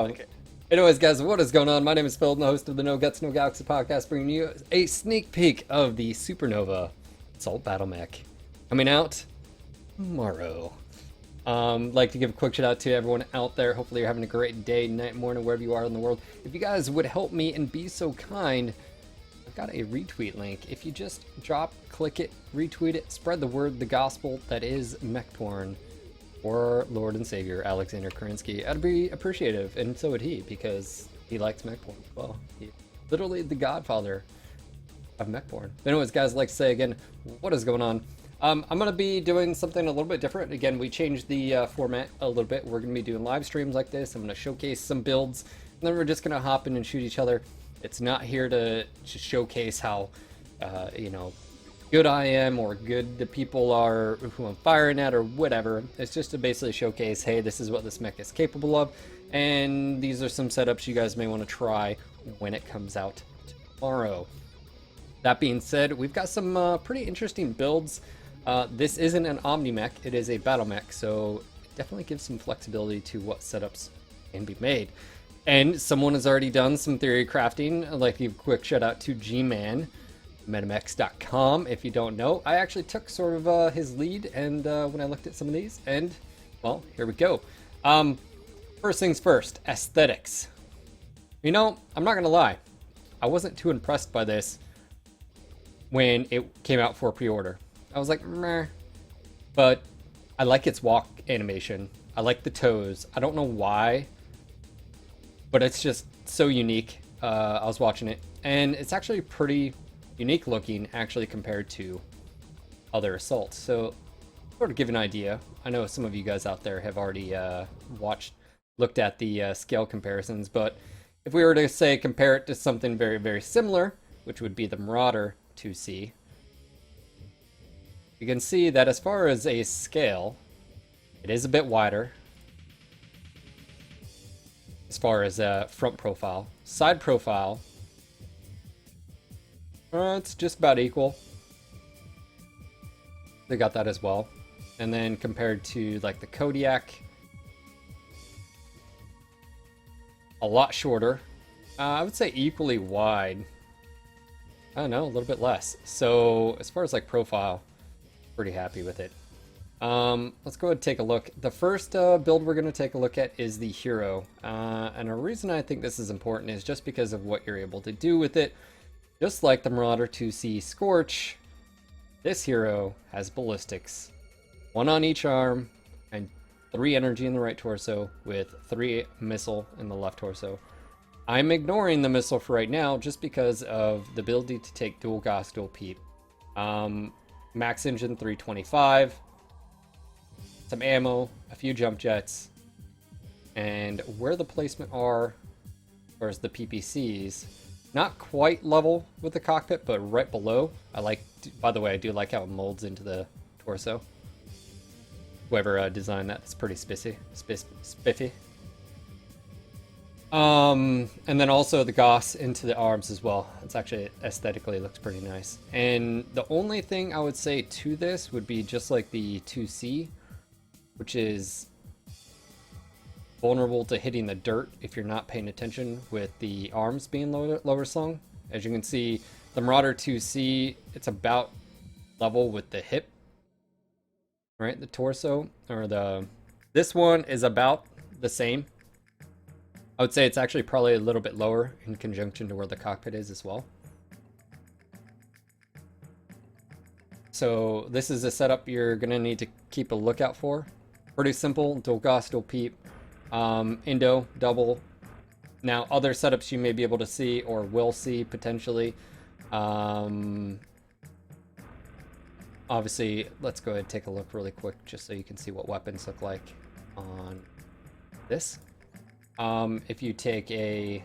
Okay. Anyways, guys, what is going on? My name is Phil, the host of the No Guts No Galaxy podcast, bringing you a sneak peek of the Supernova Assault Battle Mech coming out tomorrow. Like to give a quick shout out to everyone out there. Hopefully, you're having a great day, night, morning, wherever you are in the world. If you guys would help me and be so kind, I've got a retweet link. If you just click it, retweet it, spread the word, the gospel that is mech porn. Or Lord and Savior Alexander Kerensky. I'd be appreciative, and so would he, because he likes mech porn as well. He's literally the godfather of mech porn. But anyways, guys, I'd like to say again, what is going on? I'm going to be doing something a little bit different. Again, we changed the format a little bit. We're going to be doing live streams like this. I'm going to showcase some builds, and then we're just going to hop in and shoot each other. It's not here to showcase how, good I am or good the people are who I'm firing at or whatever. It's just to basically showcase, hey, this is what this mech is capable of, and these are some setups you guys may want to try when it comes out tomorrow. That being said, we've got some pretty interesting builds. This isn't an Omni mech, it is a battle mech, so it definitely gives some flexibility to what setups can be made. And someone has already done some theory crafting. I'd like to give a quick shout out to G-Man, Metamex.com. If you don't know, I actually took sort of his lead, and when I looked at some of these, and well, here we go. First things first, aesthetics. You know, I'm not gonna lie, I wasn't too impressed by this when it came out for pre-order. I was like, meh. But I like its walk animation. I like the toes. I don't know why, but it's just so unique. I was watching it, and it's actually pretty unique looking actually compared to other assaults. So sort of give an idea. I know some of you guys out there have already looked at the scale comparisons, but if we were to say compare it to something very, very similar, which would be the Marauder 2C, you can see that as far as a scale, it is a bit wider as far as front profile. Side profile, it's just about equal. They got that as well. And then compared to like the Kodiak, a lot shorter. I would say equally wide. I don't know, a little bit less. So as far as like profile, pretty happy with it. Let's go ahead and take a look. The first build we're going to take a look at is the Hero. And the reason I think this is important is just because of what you're able to do with it. Just like the Marauder 2C Scorch, this hero has ballistics. 1 on each arm, and 3 energy in the right torso, with 3 missile in the left torso. I'm ignoring the missile for right now, just because of the ability to take dual gas, dual peep. Max engine 325, some ammo, a few jump jets, and where the placement are, or as the PPCs, not quite level with the cockpit, but right below. By the way, I do like how it molds into the torso. Whoever designed that, it's pretty spiffy. And then also the Goss into the arms as well. It's actually aesthetically looks pretty nice. And the only thing I would say to this would be just like the 2C, which is vulnerable to hitting the dirt if you're not paying attention with the arms being lower slung. As you can see, the Marauder 2C, it's about level with the hip, right? The torso, or this one is about the same. I would say it's actually probably a little bit lower in conjunction to where the cockpit is as well. So this is a setup you're gonna need to keep a lookout for. Pretty simple, dual gas, dual peep. Indo, double. Now, other setups you may be able to see or will see potentially. Obviously, let's go ahead and take a look really quick just so you can see what weapons look like on this. If you take a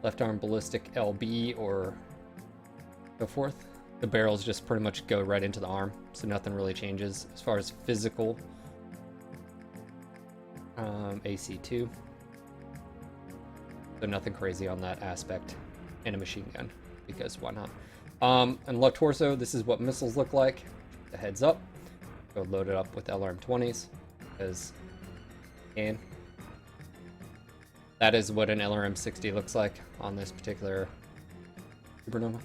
left arm ballistic LB or so forth, the barrels just pretty much go right into the arm, so nothing really changes as far as physical. AC2, so nothing crazy on that aspect, and a machine gun, because why not? And left torso, this is what missiles look like. The heads up, go load it up with LRM-20s, because and That is what an LRM-60 looks like on this particular Supernova.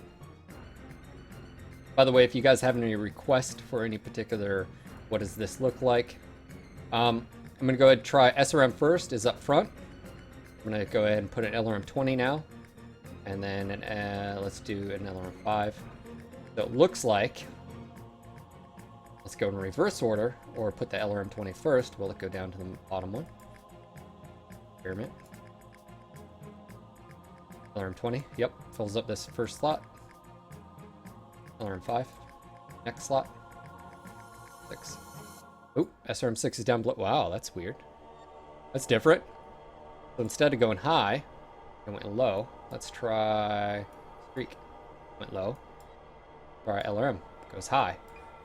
By the way, if you guys have any requests for any particular, what does this look like? I'm going to go ahead and try SRM first, is up front. I'm going to go ahead and put an LRM-20 now. And then let's do an LRM-5. So it looks like, let's go in reverse order, or put the LRM-20 first. Will it go down to the bottom one? Experiment. LRM-20, yep, fills up this first slot. LRM-5, next slot. 6. Oh, SRM-6 is down below. Wow, that's weird. That's different. So instead of going high, it went low. Let's try Streak. Went low. Try LRM. Goes high.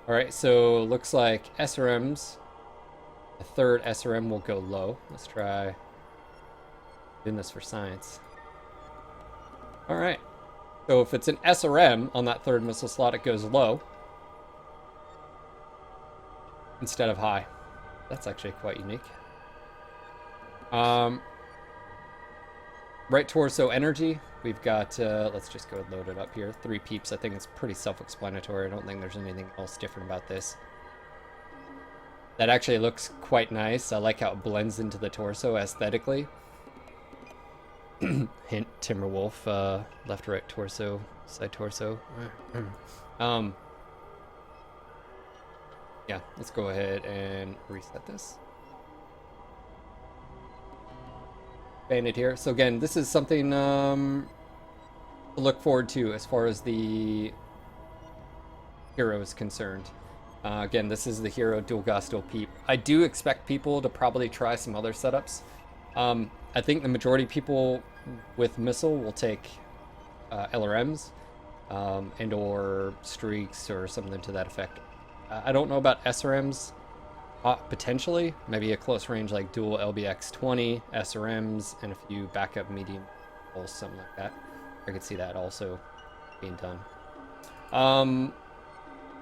Alright, so looks like SRMs, the third SRM will go low. Let's try doing this for science. Alright, so if it's an SRM on that third missile slot, it goes low instead of high. That's actually quite unique. Right torso energy, we've got, let's just go and load it up here. 3 peeps, I think it's pretty self-explanatory. I don't think there's anything else different about this. That actually looks quite nice. I like how it blends into the torso aesthetically. Hint, Timberwolf, left, right torso, side torso. Yeah, let's go ahead and reset this. Banded here. So again, this is something to look forward to as far as the hero is concerned. Again, this is the hero dual gas dual peep. I do expect people to probably try some other setups. I think the majority of people with missile will take LRMs and or streaks or something to that effect. I don't know about SRMs. Potentially, maybe a close range like dual LBX-20, SRMs, and a few backup medium pulse, something like that. I could see that also being done.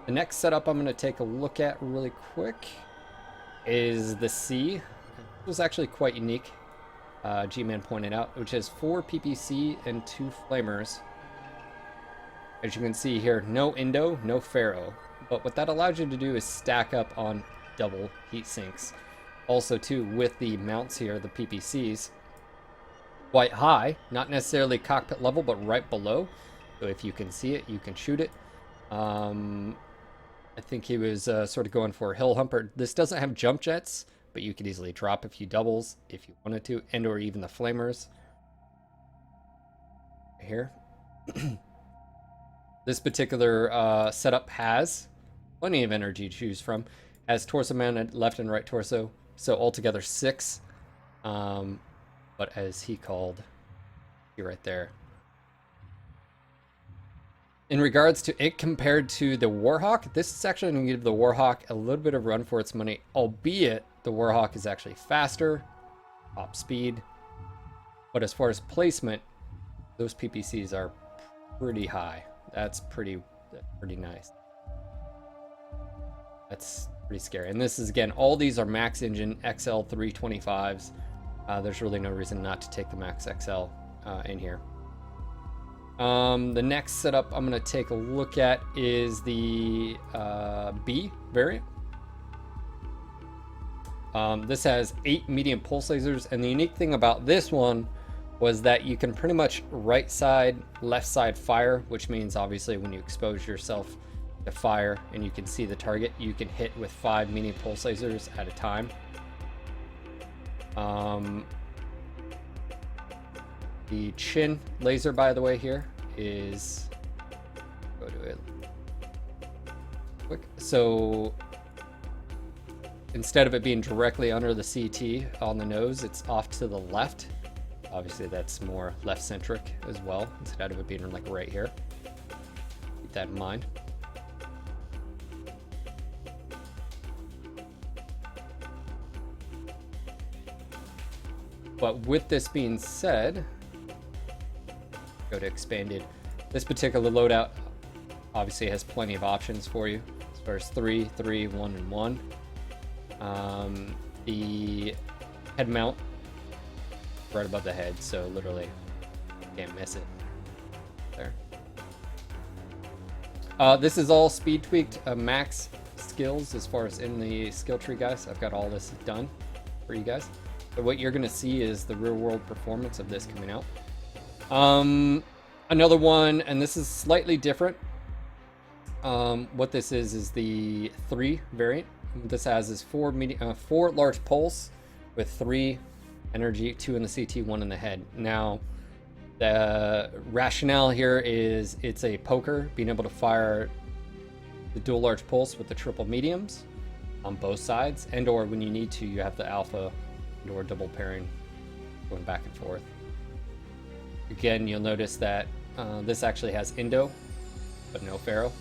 The next setup I'm going to take a look at really quick is the C. It was actually quite unique, G-Man pointed out, which has 4 PPC and 2 flamers. As you can see here, no Indo, no Pharaoh. But what that allows you to do is stack up on double heat sinks. Also too, with the mounts here, the PPCs, quite high, not necessarily cockpit level, but right below. So if you can see it, you can shoot it. I think he was sort of going for a hill humper. This doesn't have jump jets, but you could easily drop a few doubles if you wanted to, and or even the flamers. Here. This particular setup has plenty of energy to choose from. Has torso mounted left and right torso, so altogether 6. But as he called, you right there. In regards to it compared to the Warhawk, this is actually going to give the Warhawk a little bit of run for its money, albeit the Warhawk is actually faster, top speed. But as far as placement, those PPCs are pretty high. That's pretty nice. That's pretty scary. And this is, again, all these are max engine XL 325s. There's really no reason not to take the max XL in here. The next setup I'm going to take a look at is the B variant. This has 8 medium pulse lasers, and the unique thing about this one was that you can pretty much right side, left side fire, which means obviously when you expose yourself to fire and you can see the target, you can hit with 5 medium pulse lasers at a time. The chin laser, by the way, here is, go to it quick. So instead of it being directly under the CT on the nose, it's off to the left. Obviously that's more left centric as well, instead of it being like right here. Keep that in mind. But with this being said, go to expanded. This particular loadout obviously has plenty of options for you as far as 3, 3, 1, and 1. The head mount right above the head, so literally can't miss it. There. This is all speed tweaked max skills as far as in the skill tree, guys. I've got all this done for you guys. So what you're gonna see is the real world performance of this coming out. Another one, and this is slightly different. What this is the 3 variant. What this has is 4 large pulse with 3 energy, 2 in the CT, 1 in the head. Now, the rationale here is it's a poker, being able to fire the dual large pulse with the triple mediums on both sides, and or when you need to, you have the alpha and or double pairing going back and forth. Again, you'll notice that this actually has Indo, but no Pharaoh.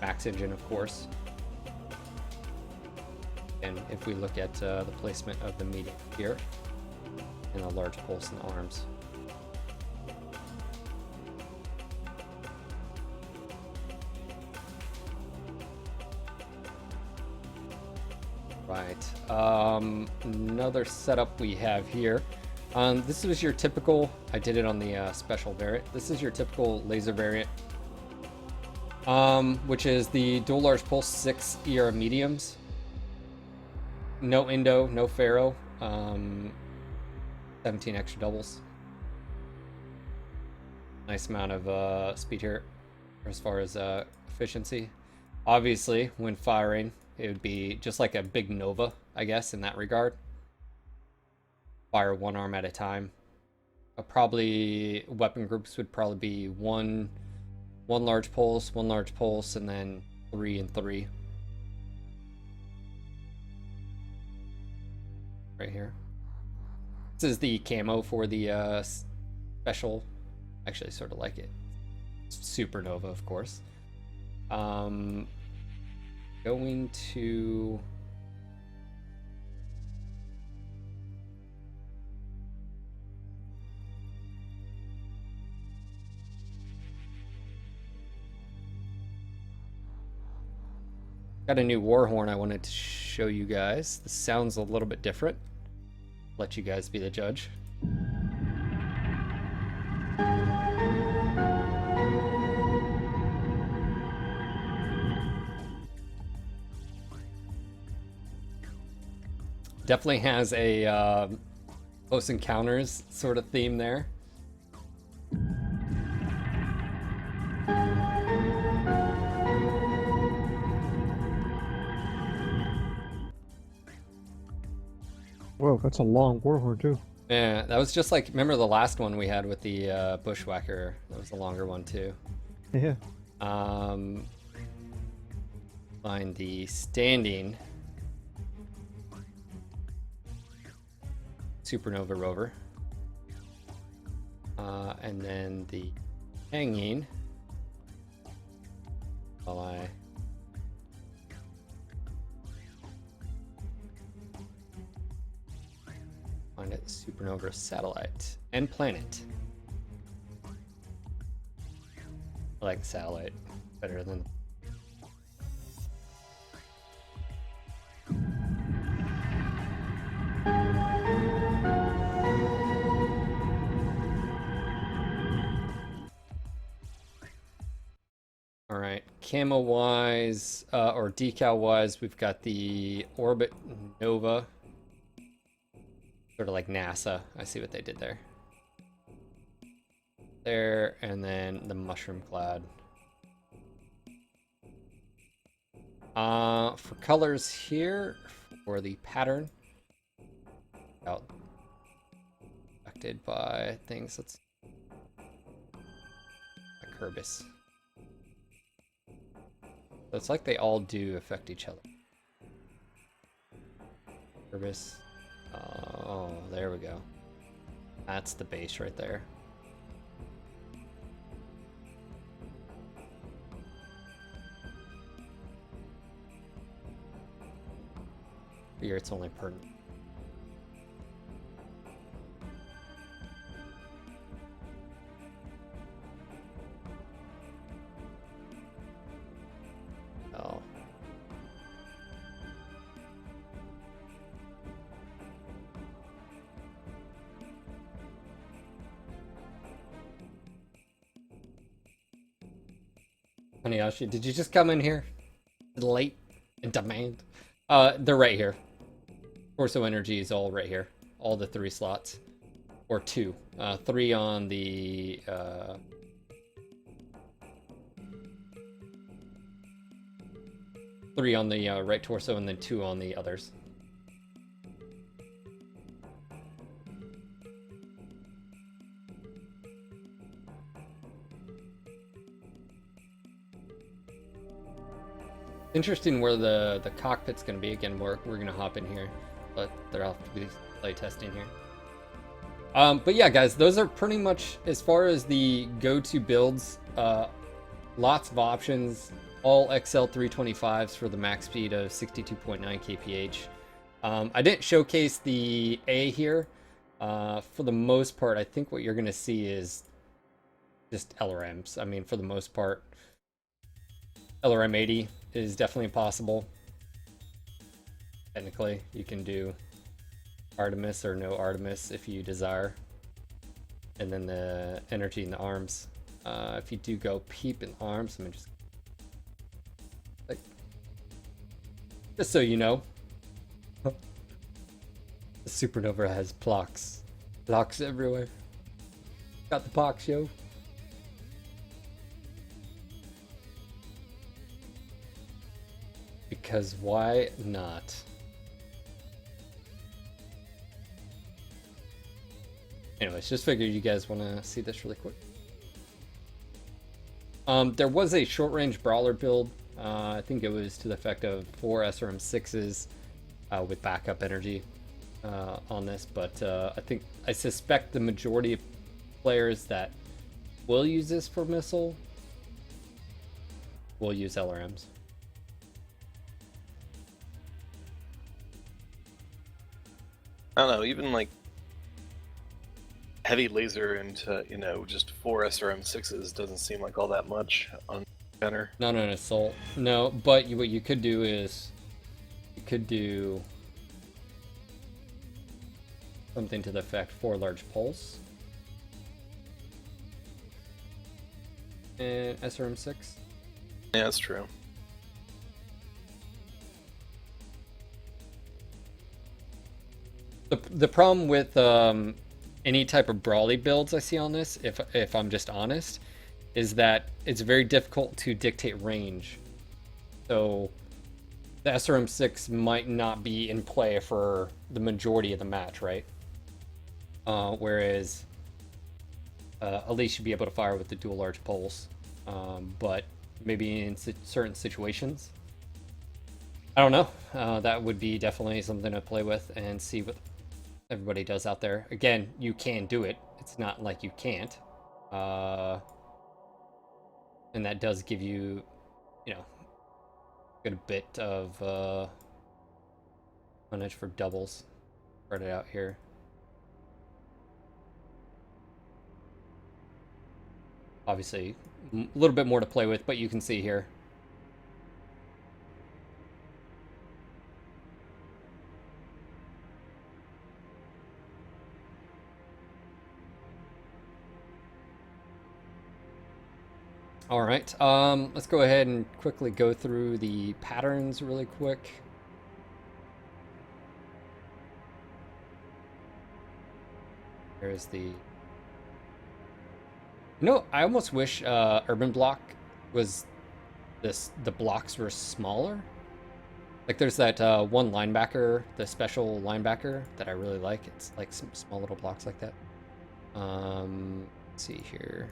Max engine, of course. And if we look at the placement of the medium here, and a large pulse in the arms. Right. Another setup we have here. This was your typical, I did it on the special variant. This is your typical laser variant, which is the dual large pulse 6 ER mediums. No Indo, no Pharaoh. 17 extra doubles. Nice amount of speed here as far as efficiency. Obviously, when firing, it would be just like a big Nova, I guess, in that regard. Fire one arm at a time. Probably weapon groups would probably be one large pulse, and then 3 and 3. Right here. This is the camo for the special. Actually, sort of like it. Supernova, of course. Going to got a new war horn I wanted to show you guys. This sounds a little bit different. Let you guys be the judge. Definitely has a close encounters sort of theme there. Whoa, that's a long warhorn too. Yeah, that was just like, remember the last one we had with the bushwhacker? That was a longer one too. Yeah. Find the standing Supernova rover. And then the hanging, while I find it, Supernova satellite and planet. I like satellite better than. All right, camo wise, or decal wise, we've got the Orbit Nova. Sort of like NASA. I see what they did there. There, and then the mushroom cloud. For colors here, for the pattern, out affected by things. Let's like Kerbis. So it's like they all do affect each other. Kerbis. Oh, there we go. That's the base right there. Here it's only pertinent. Oh. Aniyashi, did you just come in here late and demand? They're right here. Torso energy is all right here. All the 3 slots. Or 2. 3 on the... 3 on the right torso and then 2 on the others. Interesting where the cockpit's going to be. Again, we're going to hop in here, but there'll have to be play testing here. But yeah, guys, those are pretty much as far as the go-to builds. Lots of options. All XL 325s for the max speed of 62.9 kph. I didn't showcase the A here. For the most part, I think what you're going to see is just LRMs. I mean, for the most part, LRM 80 is definitely possible. Technically, you can do Artemis or no Artemis if you desire. And then the energy in the arms. If you do go peep in the arms, let me just so you know, the Supernova has blocks. Blocks everywhere. Got the pox, yo. Because why not? Anyways, just figured you guys want to see this really quick. There was a short-range brawler build. I think it was to the effect of 4 SRM6s with backup energy on this, but I suspect the majority of players that will use this for missile will use LRMs. I don't know, even like heavy laser into, you know, just 4 SRM6s doesn't seem like all that much on Gunner. Not an assault. No, but what you could do is you could do something to the effect 4 large pulse and SRM6. Yeah, that's true. The problem with any type of brawly builds I see on this, if I'm just honest, is that it's very difficult to dictate range. So the SRM6 might not be in play for the majority of the match, right? Whereas at least you'd be able to fire with the dual large pulse, but maybe in certain situations, I don't know. That would be definitely something to play with and see what everybody does out there. Again, you can do it. It's not like you can't. And that does give you, you know, a good bit of tonnage for doubles. Spread it out here. Obviously, a little bit more to play with, but you can see here. All right, let's go ahead and quickly go through the patterns really quick. There's the... You know, I almost wish Urban Block was this. The blocks were smaller. Like there's that one linebacker, the special linebacker that I really like. It's like some small little blocks like that. Let's see here.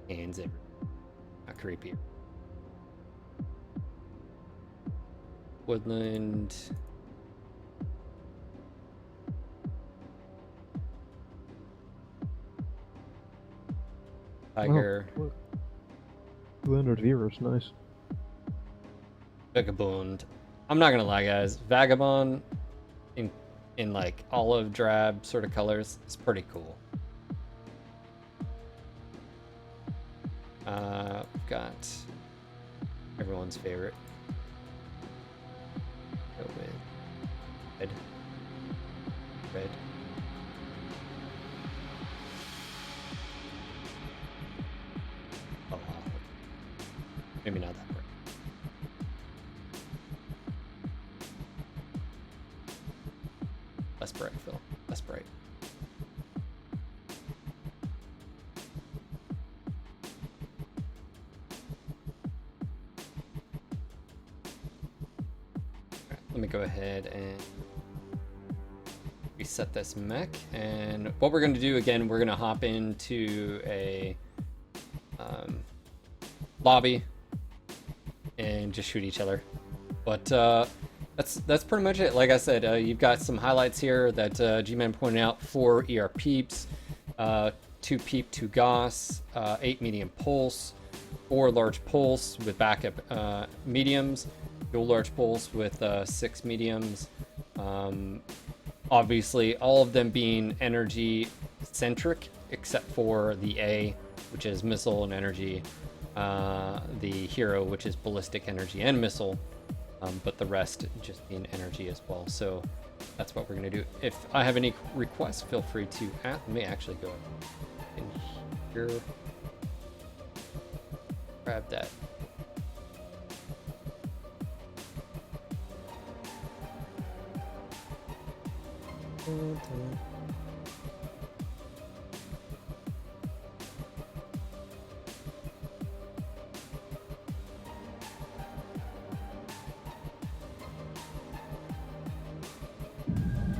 Hands everywhere. Not creepy. Woodland. Tiger. Oh, Blender Zero is nice. Vagabond. I'm not gonna lie, guys. Vagabond in like olive drab sort of colors is pretty cool. We've got everyone's favorite. Go with red. Red. Oh, maybe not that bright. Less bright, Phil. Less bright. Let me go ahead and reset this mech. And what we're going to do again, we're going to hop into a lobby and just shoot each other. But that's pretty much it. Like I said, you've got some highlights here that G-Man pointed out: 4 ER peeps, 2 peep, 2 Gauss, 8 medium pulse, 4 large pulse with backup mediums, dual large pulse with 6 mediums. Obviously, all of them being energy centric, except for the A, which is missile and energy, the hero, which is ballistic energy and missile, but the rest just being energy as well. So that's what we're going to do. If I have any requests, feel free to ask. Let me actually go in here, grab that.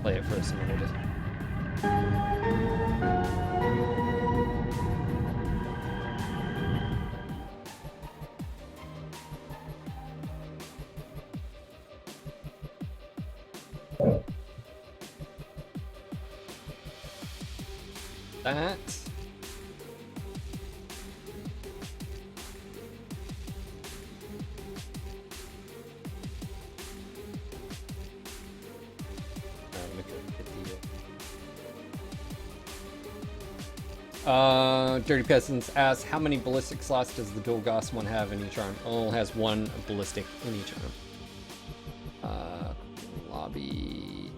Play it first and then we'll just... that. Dirty Peasants asks, how many ballistic slots does the dual Gauss one have in each arm? Oh, it has 1 ballistic in each arm. Lobby.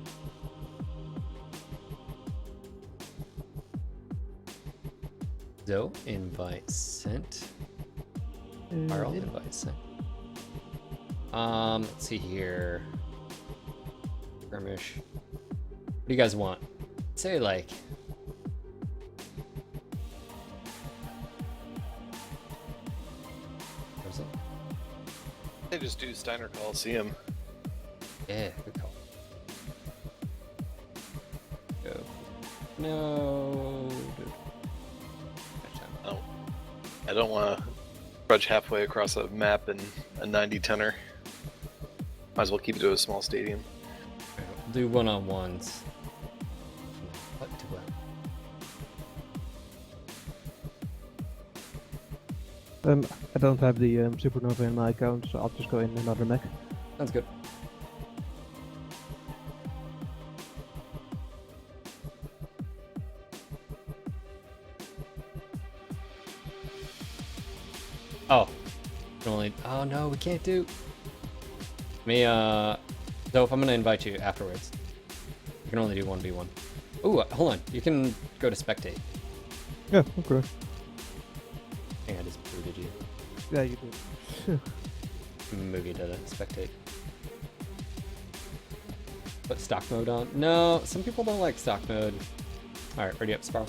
So, invite sent. Viral invite sent. Let's see here. Skirmish. What do you guys want? Say like... They just do Steiner Coliseum. Yeah, good call. Go. No. Oh, I don't want to trudge halfway across a map in a 90-tenner. Might as well keep it to a small stadium. We'll do one-on-ones. What do I don't have the Supernova in my account, so I'll just go in another mech. Sounds good. Oh. Oh no, we can't do... So if I'm gonna invite you afterwards, you can only do 1v1. Ooh, hold on. You can go to spectate. Yeah, okay. I think I just booted you. Yeah, you do. Move you to spectate. Put stock mode on. No, some people don't like stock mode. Alright, ready up, Sparrow.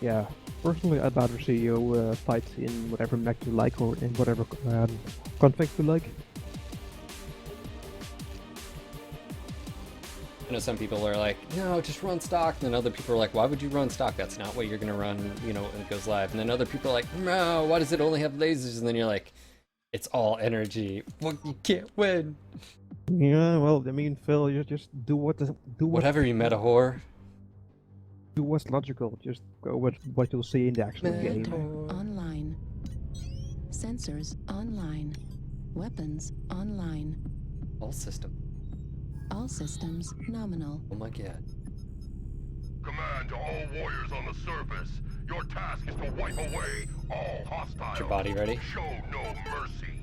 Yeah, personally I'd rather see you fight in whatever mech you like or in whatever config you like. I know some people are like, no, just run stock. And then other people are like, why would you run stock? That's not what you're going to run, you know, when it goes live. And then other people are like, no, why does it only have lasers? And then you're like, it's all energy. Well, you can't win. Yeah, well, I mean, Phil, you just do Whatever, you meta whore. Do what's logical. Just go with what you'll see in the actual game. Online. Sensors online. Weapons online. All system. All systems nominal. Oh my god. Command to all warriors on the surface. Your task is to wipe away all hostiles. Get your body ready. Show no mercy.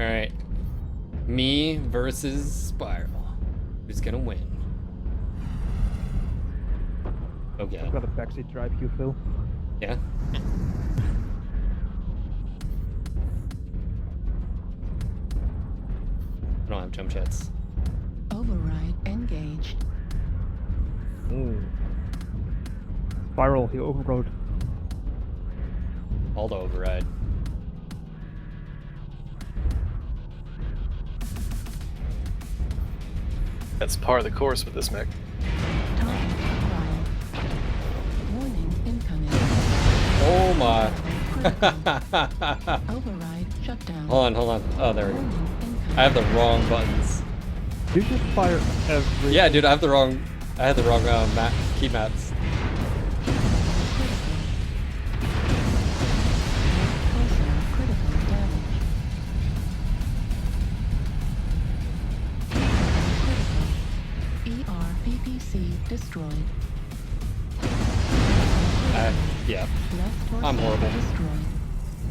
Alright. Me versus Spiral. Who's gonna win? Oh I've god. got a backseat drive you, Phil. Yeah? I don't have jump jets. Override engaged. Spiral, he overrode. All the override. That's par of the course with this mech. Target acquired. Warning incoming. Oh my. Critical. Override shutdown. Hold on. Oh, there we go. Warning incoming. I have the wrong buttons. You just fire every... Yeah, dude, I had the wrong key maps. Destroyed. Yeah. Left torso I'm horrible. Destroyed.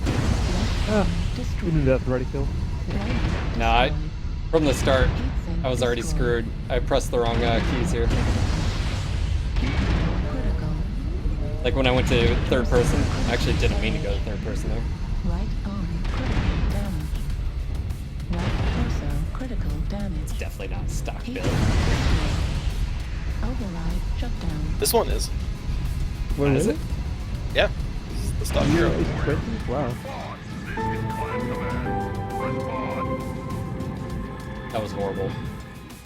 Left Ah, arm you destroyed. knew that already, Phil. Right Nah, destroyed. from the start, Heatsink I was already destroyed. screwed. I pressed the wrong keys here. Critical. Like when I went to third person, I actually didn't mean to go to third person there. Right arm critical damage. Right torso critical damage. Definitely not stock Heatsink build. destroyed. Override shutdown. This one is. What Is it? Yeah. This is the stock You're hero. 20? Wow. This is Clan Command. Respond. That was horrible.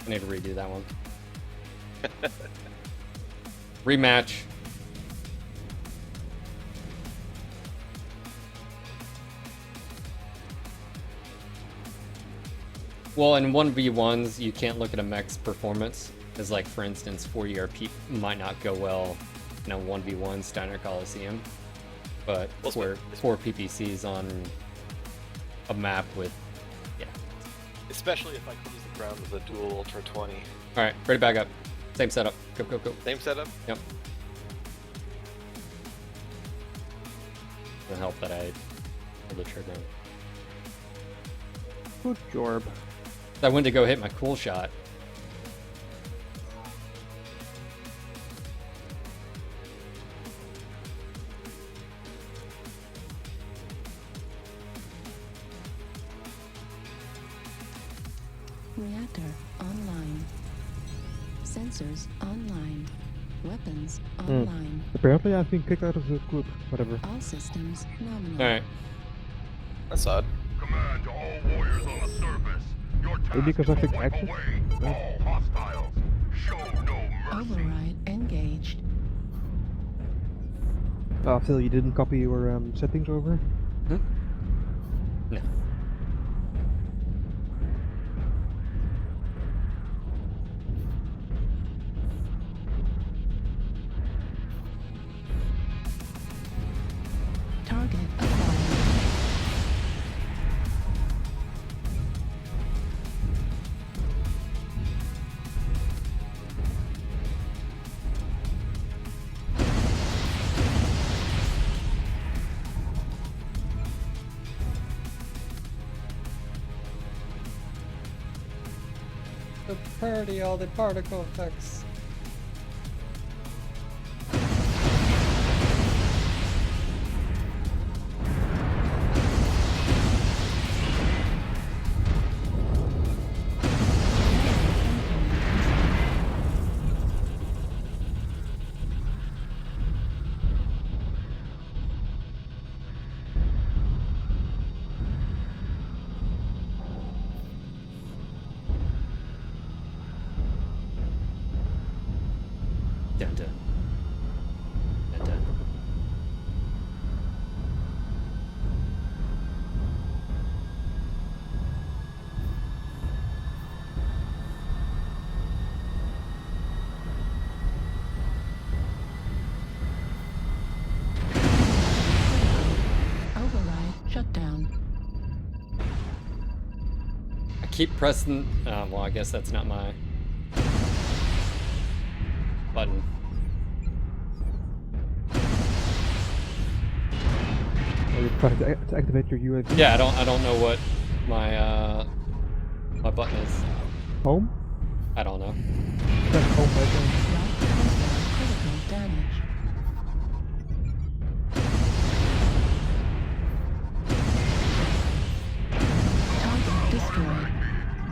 I need to redo that one. Rematch. Well, in 1v1s, you can't look at a mech's performance. Because, like, for instance, 4ERP might not go well in a 1v1 Steiner Coliseum. But Well, for 4 PPCs on a map with... Yeah. Especially if I close the ground with a dual Ultra 20. Alright, ready back up. Same setup. Go, go, go. Same setup? Yep. It'll help that I pulled the trigger. Good job. I went to go hit my cool shot. Reactor online. Sensors online. Weapons online. Apparently I've been kicked out of the group. Whatever. All systems nominal. Alright. That's odd. Command to all warriors on the surface. Your task because is I to think wipe access- away all hostiles. Show no mercy. Override engaged. Phil, you didn't copy your settings over? Hmm? No. Target acquired. The party, all the particle effects. Dun dun. Dun dun. keep pressing. Well, I guess that's not my button. Are you trying to activate your UAV? Yeah, I don't know what my my button is. Home? I don't know. Press home button. Critical damage. Target destroyed.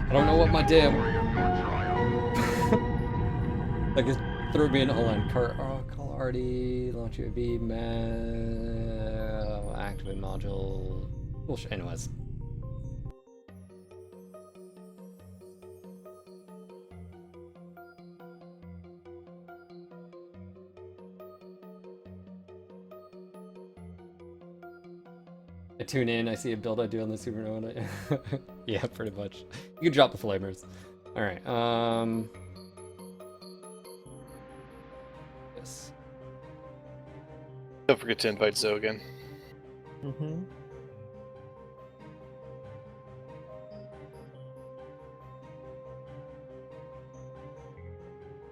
I don't know what my damn. Like it threw me in. Hold on. Call RD. Launch UAV. Activate module. Bullshit. Anyways. I tune in, I see a build I do on the Supernova. Yeah, pretty much. You can drop the flamers. Alright, yes. Don't forget to invite Zoe again. Mm-hmm.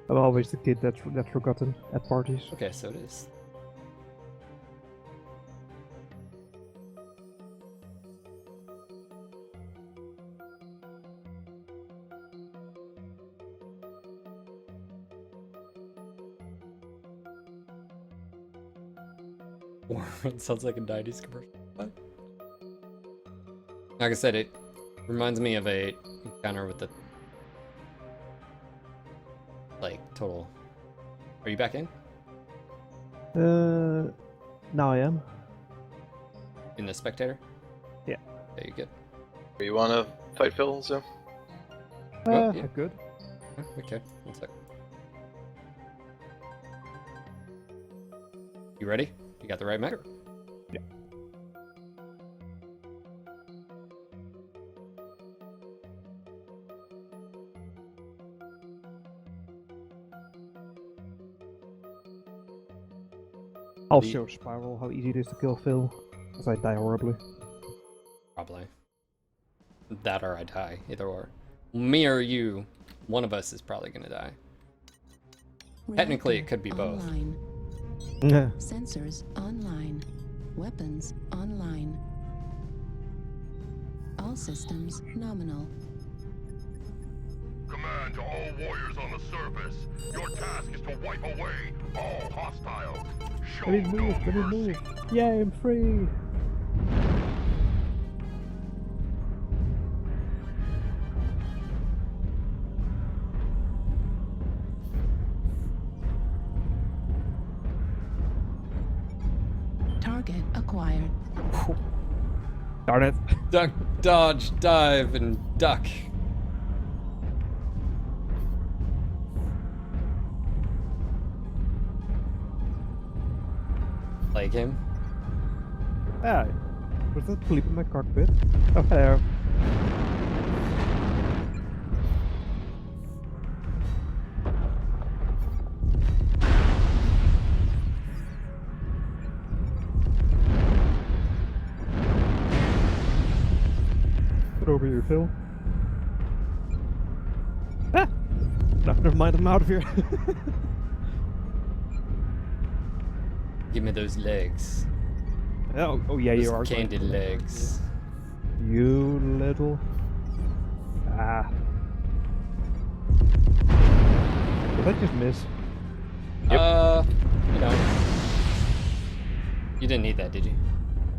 I'm always the kid that's forgotten at parties. Okay, so it is. It sounds like a 90s commercial. What? Like I said, it reminds me of a encounter with the like total. Are you back in? Now I am. In the spectator? Yeah. There you go. You want to fight Phil, Zoe? Yeah. Good. Okay, one sec. You ready? You got the right mech? Yeah. I'll show Spiral how easy it is to kill Phil, as I die horribly. Probably. That or I die, either or. Me or you, one of us is probably gonna die. Technically, it could be both. Online. Yeah. Sensors online. Weapons online. All systems nominal. Command to all warriors on the surface. Your task is to wipe away all hostiles. Show Let me no move, let me mercy. move. Yay, I'm free! Target acquired. Darn it. Duck, dodge, dive, and duck. Play game. Ah, was that sleep in my cockpit? Oh, hello. Get over here, Phil. Ah! No, never mind, I'm out of here. Give me those legs. oh yeah, Those you are. candid legs. You little. Ah. Did that just miss? Yep. You know. You didn't need that, did you?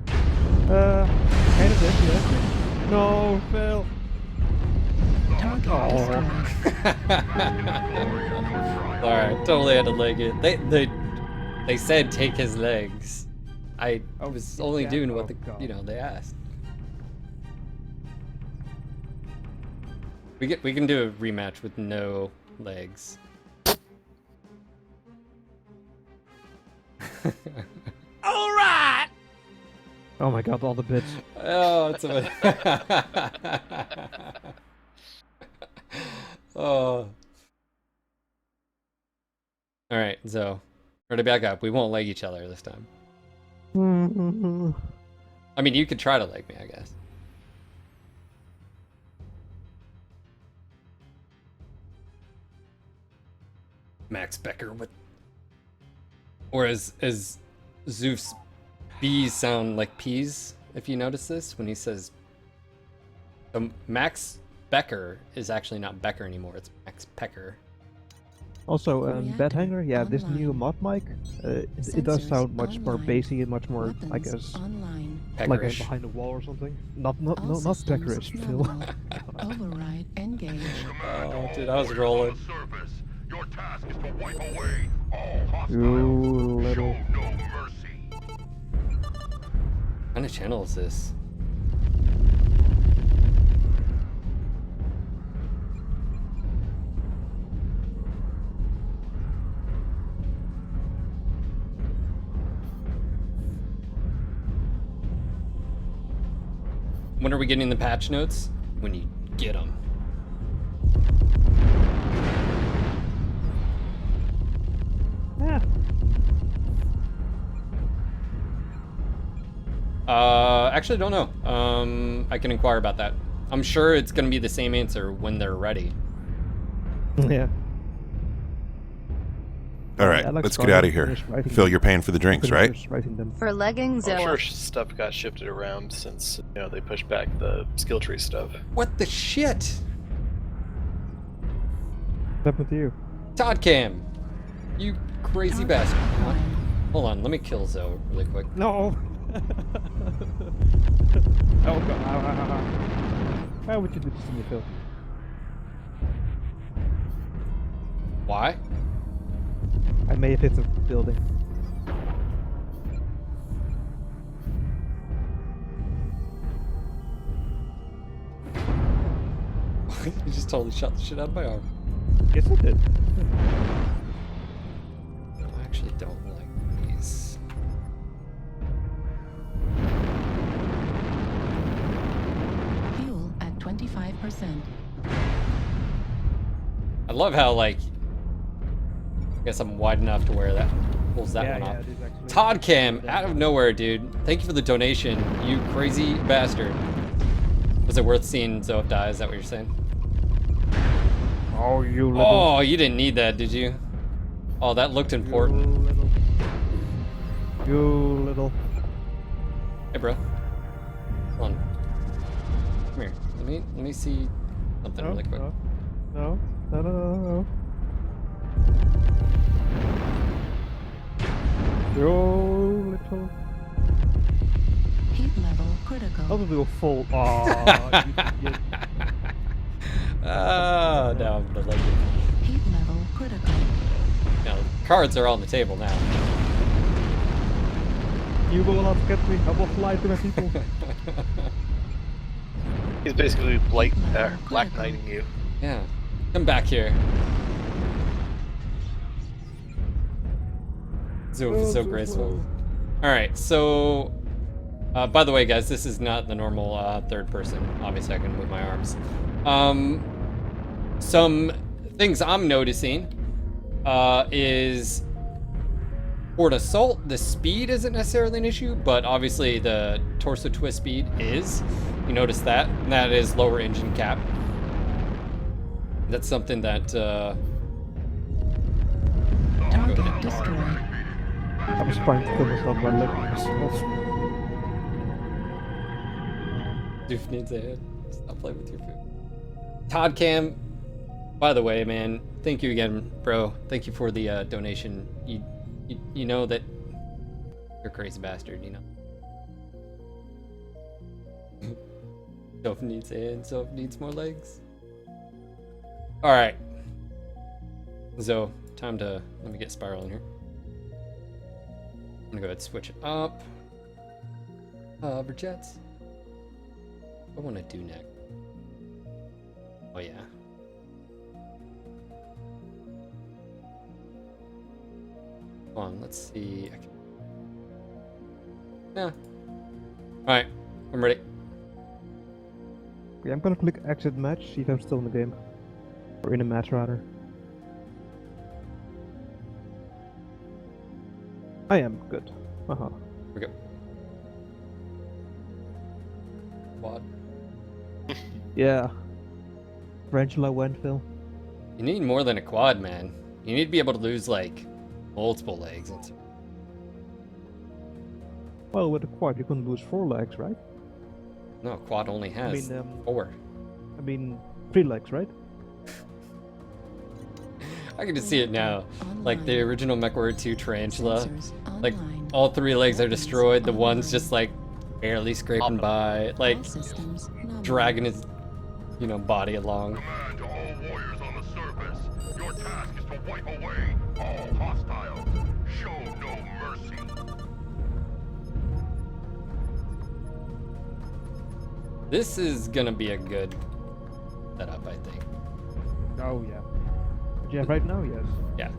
Kind of did, yeah. No, Phil. Target destroyed. Alright, totally had to leg it. They said take his legs. I was only yeah? doing what Oh, God. they asked. We can do a rematch with no legs. Alright! Oh my god, all the bits. Oh, it's a Oh. Alright, so ready back up. We won't leg each other this time. I mean, you could try to leg me, I guess. Max Becker with, or as Zeus B's sound like peas, if you notice this when he says Max Becker is actually not Becker anymore, it's Max Pecker. Also, Bad Reactor Hanger, yeah, this new online. mod mic, it does Sensors sound much more online. bassy and much more, I Weapons guess, online. like a Peckerish. behind the wall or something. Not All systems Beckerish, Phil. nominal. Override engaged. Oh, dude, I was rolling. On the surface. Your task is to wipe away all hostiles. You little. Show no mercy. What kind of channel is this? When are we getting the patch notes? When you get them. Yeah. Actually, don't know. I can inquire about that. I'm sure it's gonna be the same answer when they're ready. Yeah. All right, Alex let's get Garland out of here. finished writing Phil, them. you're paying for the drinks, right? Finished writing them. For leggings, I'm sure stuff got shifted around since they pushed back the skill tree stuff. What the shit? What's up with you? Todd Cam, you crazy bastard. Online. Hold on, let me kill Zoe really quick. No! Oh god. Why would you do this to me, Phil? Why? I may have hit the building. You just totally shot the shit out of my arm. Yes, I did. I actually don't like these. Fuel at 25%. I love how, like, I guess I'm wide enough to where that pulls that one off. it is actually. Todd Cam, out of nowhere, dude. Thank you for the donation, you crazy bastard. Was it worth seeing Zoe die? Is that what you're saying? Oh, you little. Oh, you didn't need that, did you? Oh, that looked important. You little. You little. Hey, bro. Hold on. Come here. Let me see something No, really quick. no, no, no, no, no. You little. Heat level critical. I'll do a full. Oh, you idiot. Oh, now I'm gonna like it. Heat level critical. Now, cards are on the table now. You will not get me. I will fly to my people. He's basically Black Knighting you. Yeah. Come back here. So graceful. Alright, so... by the way, guys, this is not the normal third person. Obviously, I can move my arms. Some things I'm noticing is... For an assault, the speed isn't necessarily an issue, but obviously the torso twist speed is. You notice that? And that is lower engine cap. That's something that... Target destroyed. I was trying to kill myself by licking myself. Doof needs a hit. Stop playing with your food. Todd Cam, by the way, man, thank you again, bro. Thank you for the donation. You know that you're a crazy bastard, you know. Soph needs a hand, Soph needs more legs. Alright. So, time to, let me get Spiral in here. I'm gonna go ahead and switch it up. Hover jets. What do I want to do next? Oh yeah. Come on, let's see. Yeah. Alright, I'm ready. Okay, I'm gonna click exit match, see if I'm still in the game. Or in a match, rather. I am good. Here we go. Quad. Yeah. Tarantula went, Phil. You need more than a quad, man. You need to be able to lose like multiple legs. Well, with a quad, you can lose 4 legs, right? No, quad only has 4. I mean, 3 legs, right? I can just see it now. Like the original MechWarrior 2 Tarantula. Sensors Like online. all 3 legs are destroyed. The one's Online. just like barely scraping by, like All systems nominal. dragging his, body along. Command to all warriors on the surface. Your task is to wipe away all hostiles. Show no mercy. This is gonna be a good setup, I think. Oh yeah. Yeah, right now, yes. Yeah.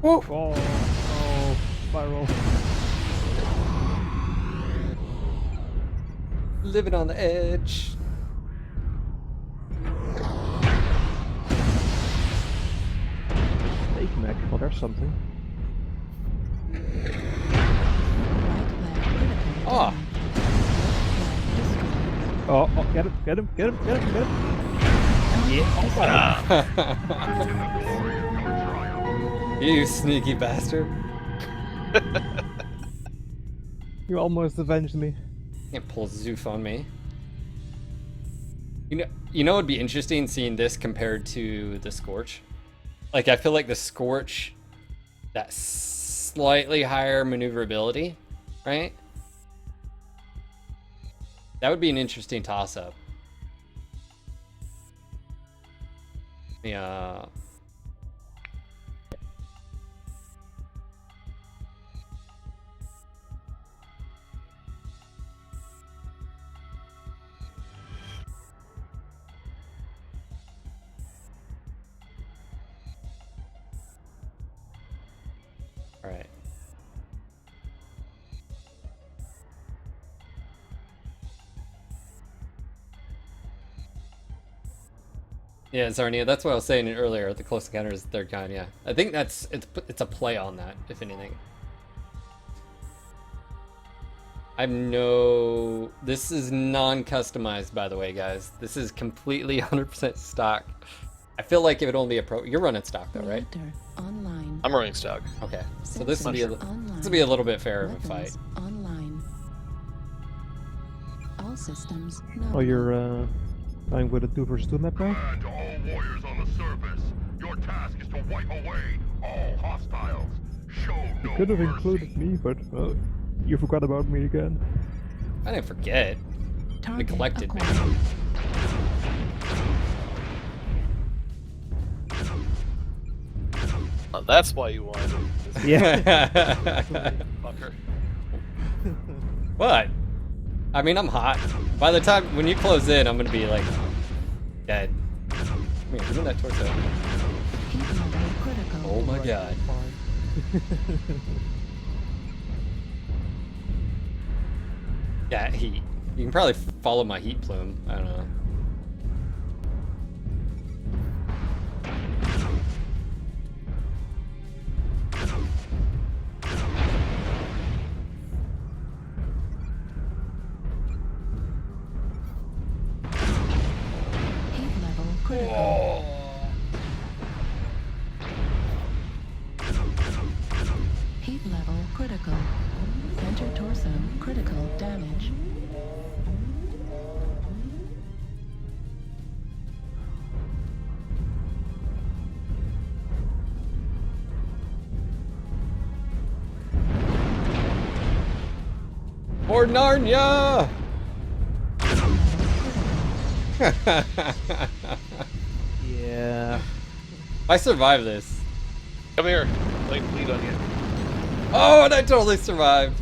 Oh, oh, spiral. Living on the edge. Snake mech, well there's something. Right leg critical Oh. damage. Left leg destroyed. Oh, oh, get him, get him, get him, get him, get him. You sneaky bastard. You almost avenged me. Can't pull Zoof on me. You know, it'd be interesting seeing this compared to the Scorch. Like, I feel like the Scorch, that slightly higher maneuverability, right? That would be an interesting toss-up. Yeah. All right. Yeah, Zarnia, that's what I was saying earlier. The close encounter is the third kind. Yeah, I think it's a play on that, if anything. This is non-customized, by the way, guys. This is completely 100% stock. I feel like it would only be a pro. You're running stock though, right? Reactor online. I'm running stock. Okay, so this would be Sensors a little bit fairer of a fight. Weapons online. All systems Oh, nominal. you're playing with a 2 versus 2 map now? Command to all warriors on the surface. Your task is to wipe away all hostiles. Show no You could have mercy. included me, but you forgot about me again. I didn't forget. Target neglected me. acquired. That's why you wanted this Yeah. fucker. What? I mean, I'm hot. By the time when you close in, I'm gonna be like dead. Come here, give me that torso. Heat level critical. Oh my god. Yeah, heat. You can probably follow my heat plume. I don't know. Heat level critical. Heat level critical. Center torso critical damage. Or Narnia! Yeah. If I survive this, Come here. Light bleed on you. Oh, and I totally survived.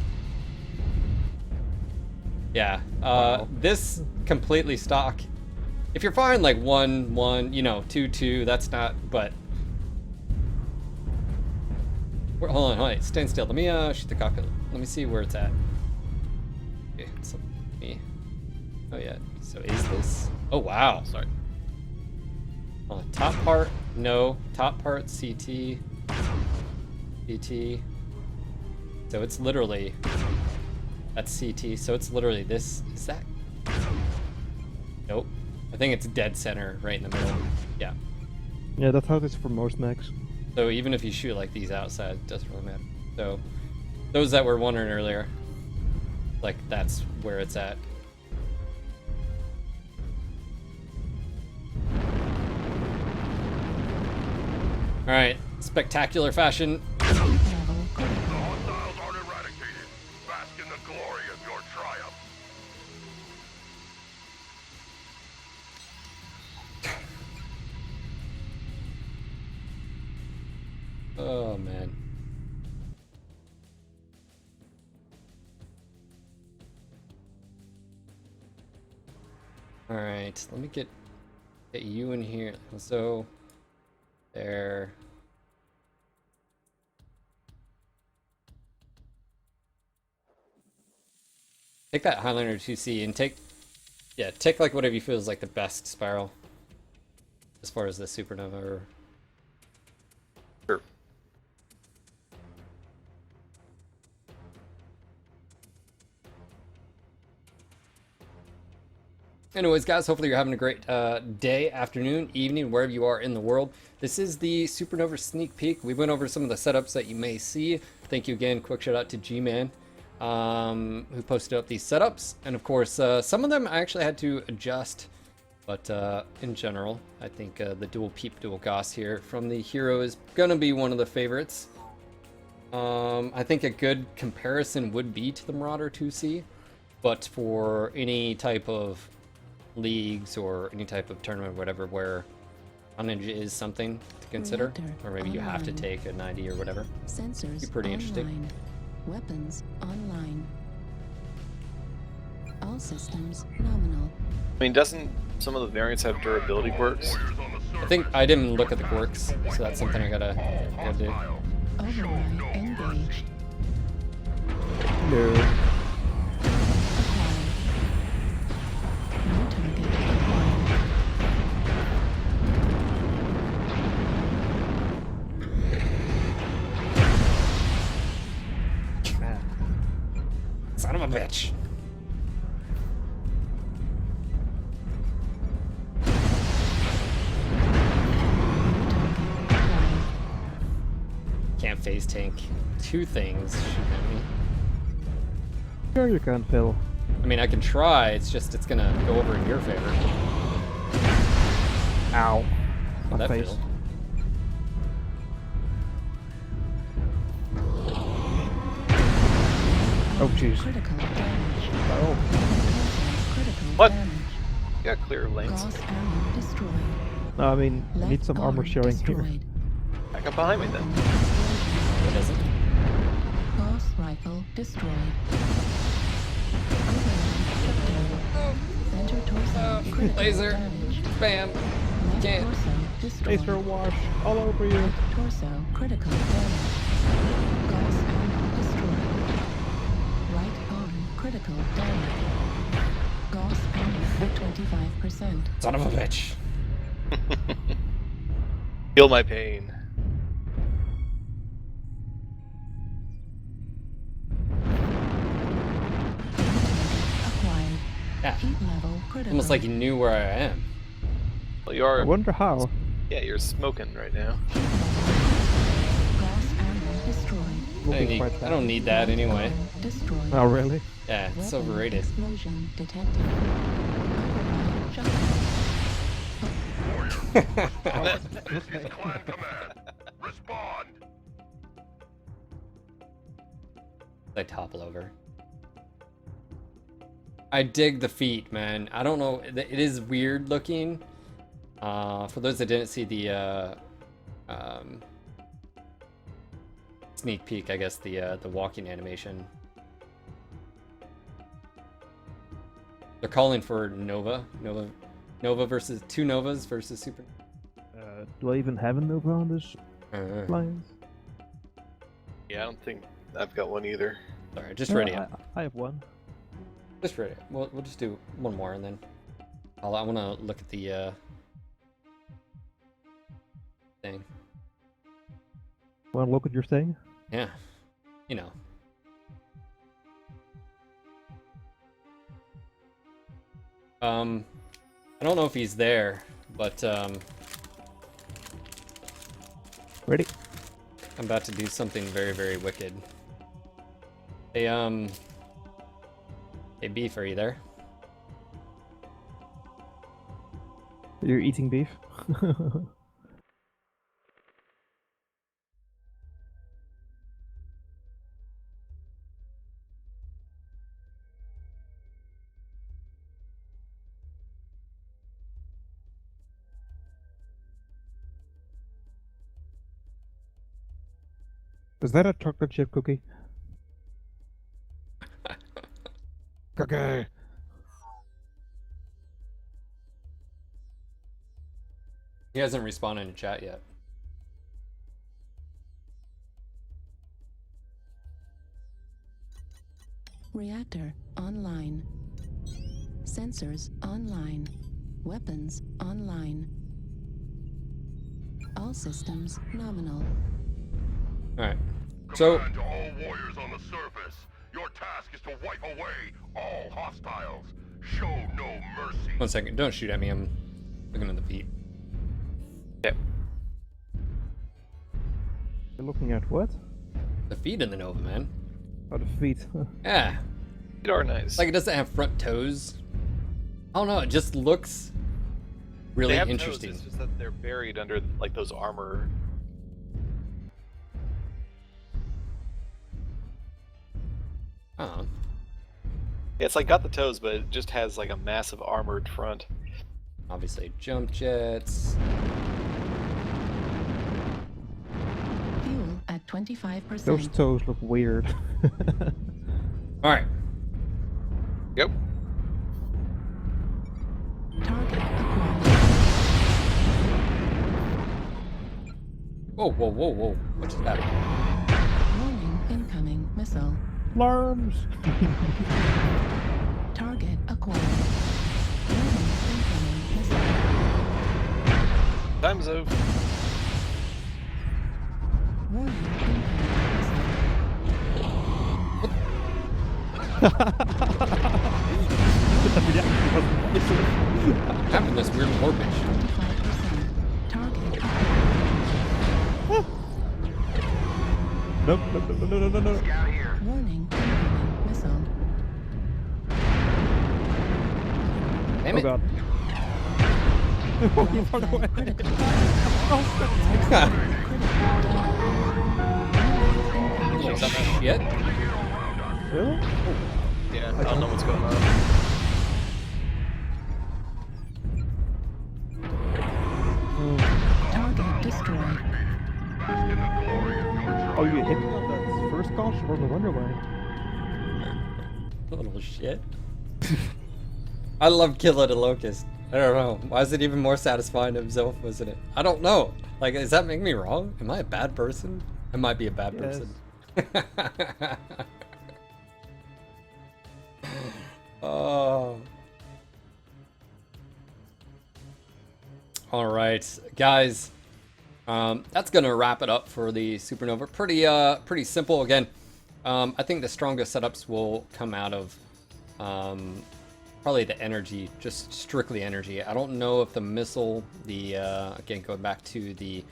Yeah, Wow. this completely stock. If you're firing like 1, 1, you know, 2, 2, that's not, but... Hold on, wait, stand still. Let me shoot the cockpit. Let me see where it's at. Okay, so me. Oh yeah, so is this... Oh wow. Sorry. Top part, no. Top part, CT. CT. So it's literally... That's CT, so it's literally this. Is that? Nope. I think it's dead center, right in the middle. Yeah. Yeah, that's how it is for most mechs. So even if you shoot like these outside, it doesn't really matter. So those that were wondering earlier, like that's where it's at. All right, spectacular fashion. Heat level The critical. hostiles aren't eradicated. Bask in the glory of your triumph. Oh man. All right, let me get you in here. So there. Take that Highlander 2C and take like whatever you feel is like the best spiral as far as the Supernova or Sure. Anyways, guys, hopefully you're having a great day, afternoon, evening, wherever you are in the world. This is the Supernova sneak peek. We went over some of the setups that you may see. Thank you again. Quick shout out to G-Man, who posted up these setups. And of course, some of them I actually had to adjust. But in general, I think the dual peep, dual Goss here from the Hero is going to be one of the favorites. I think a good comparison would be to the Marauder 2C. But for any type of leagues or any type of tournament, whatever, where tonnage is something to consider, Reactor or maybe you have to online. take a 90 or whatever. Sensors Be pretty interesting. online. Weapons online. All systems nominal. I mean, doesn't some of the variants have durability quirks? Warriors on the surface. I think I didn't look at the quirks, so that's something I gotta do. Hostile. Override engaged. No. Acquired. New target acquired. Son of a bitch. Acquired. Can't phase tank two things shooting at me. Sure you can, Phil. I mean, I can try, it's just it's gonna go over in your favor. Ow. How'd My that face. feel? Oh jeez. Critical damage. Oh. Critical What? damage. You got clear lanes. Gauss armor destroyed. No, I mean, I need Left some armor arm sharing here. destroyed. Back up behind me then. What is it? Gauss rifle destroyed. Override shut down. Center torso critical Laser. damage. Bam. Left Can't. torso destroyed. Laser wash all over you. Right torso critical damage. Gauss armor destroyed. Right arm critical damage. Gauss armor 25%. Son of a bitch. Feel my pain. Acquired. Yeah. Heat level critical. Almost like you knew where I am. Well, you I are. wonder how. Yeah, you're smoking right now. Gauss armor destroyed. Will I be don't need, quite I fast. don't need that anyway. Armor destroyed. Oh really? Yeah, it's Weapon overrated. Explosion detected. Override shut down. This is Clan Command. Respond. I topple over. I dig the feet, man. I don't know. It is weird looking. For those that didn't see the sneak peek, I guess, the walking animation. They're calling for Nova versus two Novas versus Super. Do I even have a Nova on this alliance? Yeah, I don't think I've got one either. Sorry, just ready. I have one. Just ready. We'll just do one more and then I want to look at the thing. Want to look at your thing? Yeah, you know. I don't know if he's there, but Ready? I'm about to do something very, very wicked. Hey, Beef, are you there? You're eating beef? Is that a chocolate chip cookie? Cookie! He hasn't responded in chat yet. Reactor online. Sensors online. Weapons online. All systems nominal. Alright. So Command to all warriors on the surface. Your task is to wipe away all hostiles. Show no mercy. 1 second, don't shoot at me, I'm looking at the feet. Yep. You're looking at what? The feet in the Nova, man. Oh, the feet. Yeah. Feet are nice. Like it doesn't have front toes. I don't know, it just looks really they have interesting. Toes, it's just that they're buried under like those armor. Oh. It's like got the toes, but it just has like a massive armored front. Obviously jump jets. Fuel at 25%. Those toes look weird. Alright. Yep. Target acquired. Whoa, whoa, whoa, whoa. What just happened? Warning, incoming missile. Alarms! Target acquired. Warning, incoming missile. Time's over. Warning, incoming What happened to this weird orbit? missile. 25%. Target acquired. Nope, no, no, no, no, no, no. Warning, incoming missile. Damn Oh it. god. You run away. Critical. Little shit. Really? Yeah, I don't know what's going on. Target destroyed. Oh, you hit me on that first gosh or the runaway? Little shit. I love killing a locust. I don't know. Why is it even more satisfying to himself, wasn't it? I don't know. Like, does that make me wrong? Am I a bad person? I might be a bad Yes. person. Oh. All right, guys. That's gonna wrap it up for the Supernova. Pretty simple. Again, I think the strongest setups will come out of probably the energy, just strictly energy. I don't know if the missile, again going back to the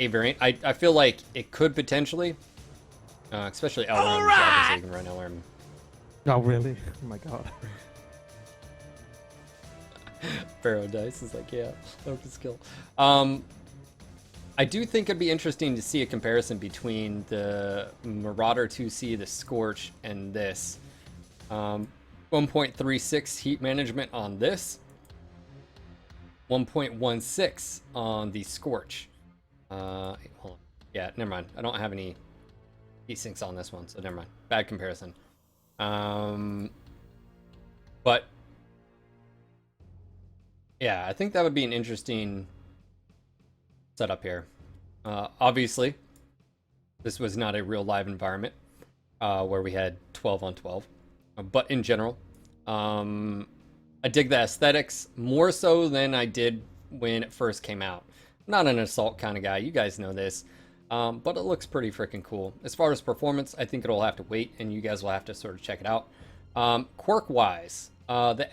A variant, I feel like it could potentially, especially LRM right now. Where I'm Oh, really? Oh my god. Pharaoh Dice is like, yeah, locust kill. I do think it'd be interesting to see a comparison between the Marauder 2C, the Scorch, and this. 1.36 heat management on this. 1.16 on the Scorch. Hold on. Yeah, never mind. I don't have any heat sinks on this one, so never mind. Bad comparison. But yeah, I think that would be an interesting setup here. Obviously, this was not a real live environment where we had 12 on 12. But in general, I dig the aesthetics more so than I did when it first came out. I'm not an assault kind of guy. You guys know this. But it looks pretty freaking cool. As far as performance, I think it'll have to wait, and you guys will have to sort of check it out. Quirk-wise, the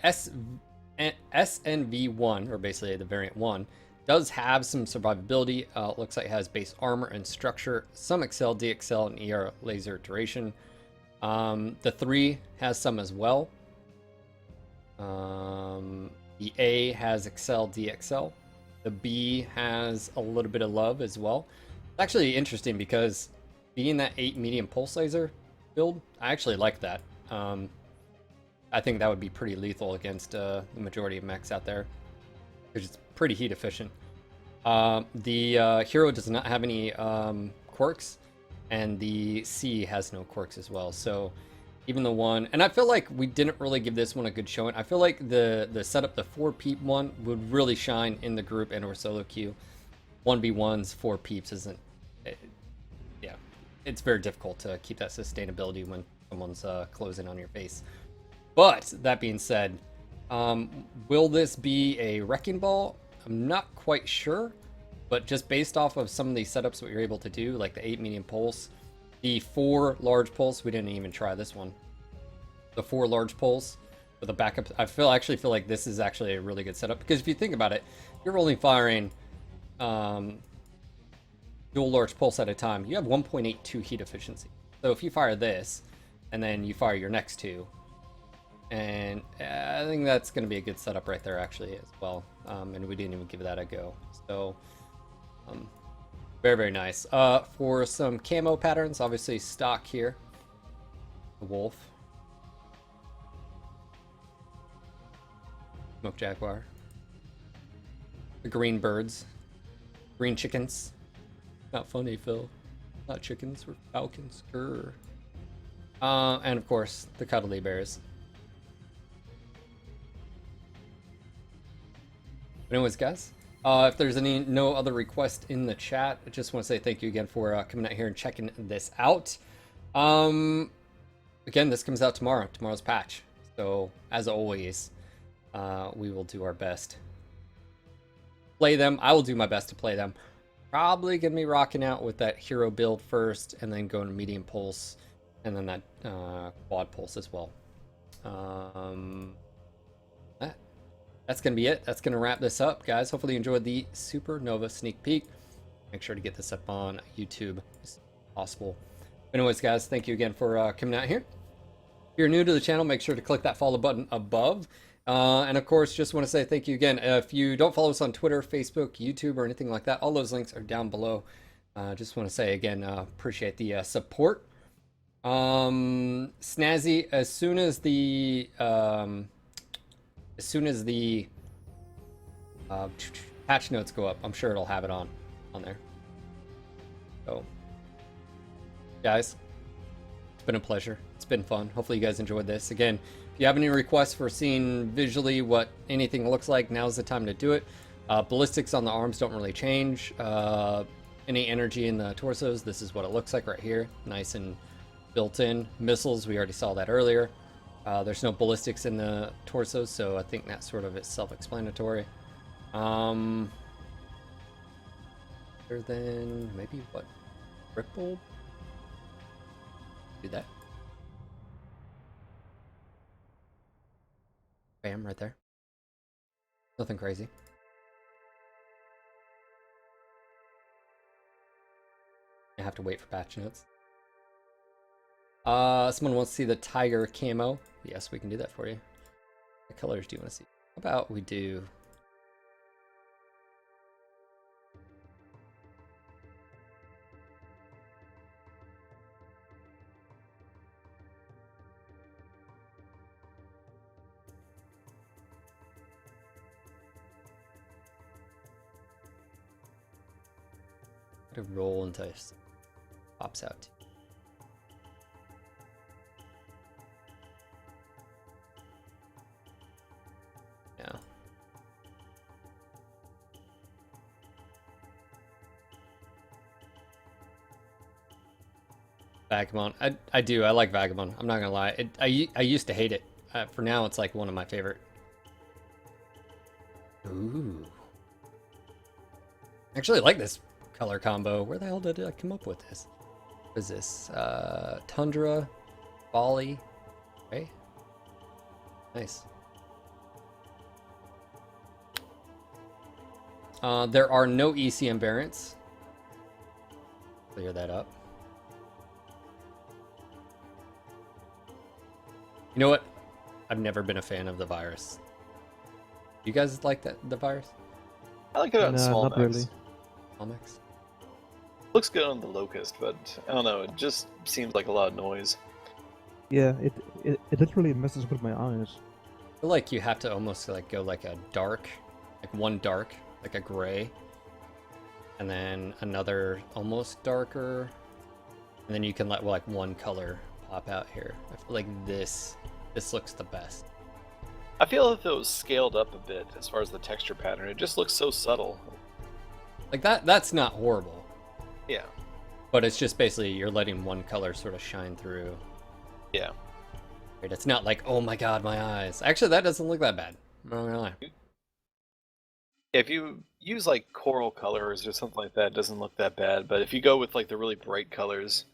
SNV1, or basically the variant 1, does have some survivability. Looks like it has base armor and structure, some Excel, DXL, and ER laser duration. The 3 has some as well. The A has Excel, DXL. The B has a little bit of love as well. It's actually interesting because being that 8 medium pulse laser build, I actually like that. I think that would be pretty lethal against the majority of mechs out there, because it's pretty heat efficient. The hero does not have any quirks, and the C has no quirks as well. So even the one, and I feel like we didn't really give this one a good showing. I feel like the setup, the 4 peep one, would really shine in the group and or solo queue. 1v1s, 4 peeps isn't, yeah, it's very difficult to keep that sustainability when someone's closing on your face. But that being said, will this be a wrecking ball? I'm not quite sure, but just based off of some of the setups what you're able to do, like the 8 medium pulse, the 4 large pulse, we didn't even try this one. The 4 large pulse with a backup, I actually feel like this is actually a really good setup, because if you think about it, you're only firing dual large pulse at a time. You have 1.82 heat efficiency. So if you fire this, and then you fire your next 2, and I think that's going to be a good setup right there actually as well. And we didn't even give that a go. So very, very nice. For some camo patterns, obviously stock here. The wolf. Smoke jaguar. The green birds. Green chickens. Not funny, Phil. Not chickens, we're falcons. Grr. And of course, the cuddly bears. Anyways, guys, if there's no other request in the chat, I just want to say thank you again for coming out here and checking this out. Again, this comes out tomorrow, tomorrow's patch. So, as always, we will do our best. Play them. I will do my best to play them. Probably going to be rocking out with that hero build first, and then going to medium pulse, and then that quad pulse as well. That's going to be it. That's going to wrap this up, guys. Hopefully you enjoyed the Supernova sneak peek. Make sure to get this up on YouTube as possible. Anyways, guys, thank you again for coming out here. If you're new to the channel, make sure to click that follow button above. And of course, just want to say thank you again. If you don't follow us on Twitter, Facebook, YouTube, or anything like that, all those links are down below. Just want to say again, appreciate the support. Snazzy, as soon as the patch notes go up, I'm sure it'll have it on there. So, guys, it's been a pleasure. It's been fun. Hopefully you guys enjoyed this. Again, if you have any requests for seeing visually what anything looks like, now's the time to do it. Ballistics on the arms don't really change. Any energy in the torsos, this is what it looks like right here. Nice and built in. Missiles, we already saw that earlier. There's no ballistics in the torsos, so I think that sort of is self-explanatory. Other than maybe what? Ripple? Do that. Bam, right there. Nothing crazy. I have to wait for patch notes. Someone wants to see the tiger camo. Yes, we can do that for you. What colors do you want to see? How about we do... to roll until it pops out. Vagabond. I do. I like Vagabond. I'm not gonna lie. I used to hate it. For now, it's like one of my favorite. Ooh. Actually, I like this color combo. Where the hell did I come up with this? What is this? Tundra, Bali. Okay. Nice. There are no ECM variants. Clear that up. You know what? I've never been a fan of the virus. You guys like the virus? I like it on small not mechs. really. Comics? Looks good on the Locust, but I don't know. It just seems like a lot of noise. Yeah, it literally messes with my eyes. I feel like you have to almost like go like a dark, like one dark, like a gray, and then another almost darker, and then you can let like one color pop out here. I feel like this looks the best. I feel if it was scaled up a bit as far as the texture pattern, it just looks so subtle. Like that's not horrible, Yeah. but it's just basically you're letting one color sort of shine through. Yeah. Right? It's not like, oh my god, my eyes. Actually, that doesn't look that bad. I'm not gonna lie. If you use like coral colors or something like that, it doesn't look that bad. But if you go with like the really bright colors,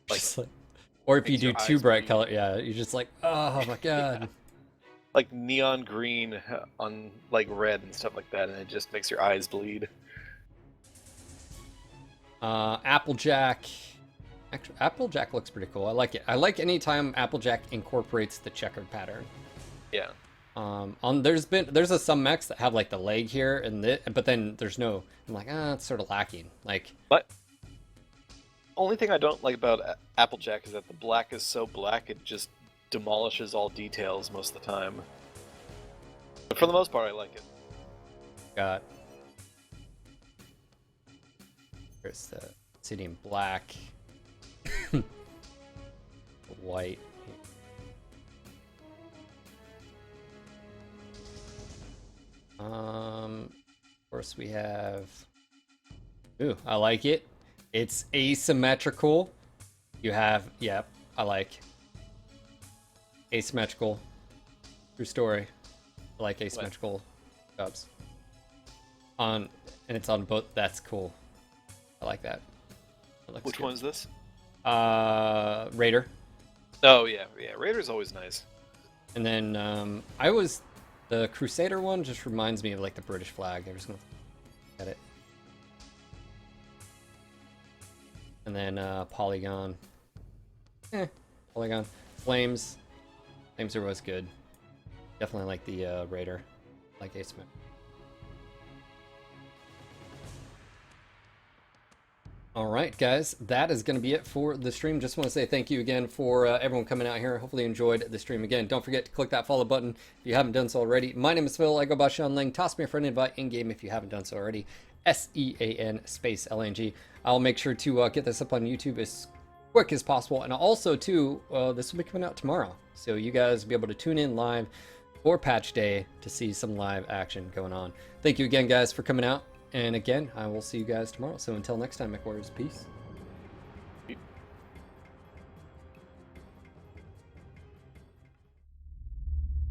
like, Just like- or if you makes do your too eyes bright bleed. color, yeah, you're just like, oh my god. like neon green on like red and stuff like that, and it just makes your eyes bleed. Applejack. Actually, Applejack looks pretty cool. I like it. I like anytime Applejack incorporates the checkered pattern. Yeah. There's some mechs that have like the leg here but then there's no. I'm like, it's sort of lacking. Like, But only thing I don't like about Applejack is that the black is so black it just demolishes all details most of the time. But for the most part, I like it. got. There's the city in black. White. Of course we have. Ooh, I like it. It's asymmetrical. You have, yep, I like asymmetrical. True story. I like asymmetrical jobs. And it's on both. That's cool. I like that. That looks Which good. one is this? Raider. Oh yeah, Raider's always nice. And then the Crusader one just reminds me of like the British flag. I'm just gonna get it. And then Polygon. Polygon. Flames. Flames are always good. Definitely like the Raider. Like Ace Man. Alright guys, that is going to be it for the stream. Just want to say thank you again for everyone coming out here. Hopefully you enjoyed the stream. Again, don't forget to click that follow button if you haven't done so already. My name is Phil. I go by Sean Ling. Toss me a friend invite in-game if you haven't done so already. SEAN space LNG. I'll make sure to get this up on YouTube as quick as possible. And also too, this will be coming out tomorrow. So you guys will be able to tune in live for patch day to see some live action going on. Thank you again guys for coming out. And again, I will see you guys tomorrow. So until next time, MechWarriors, peace.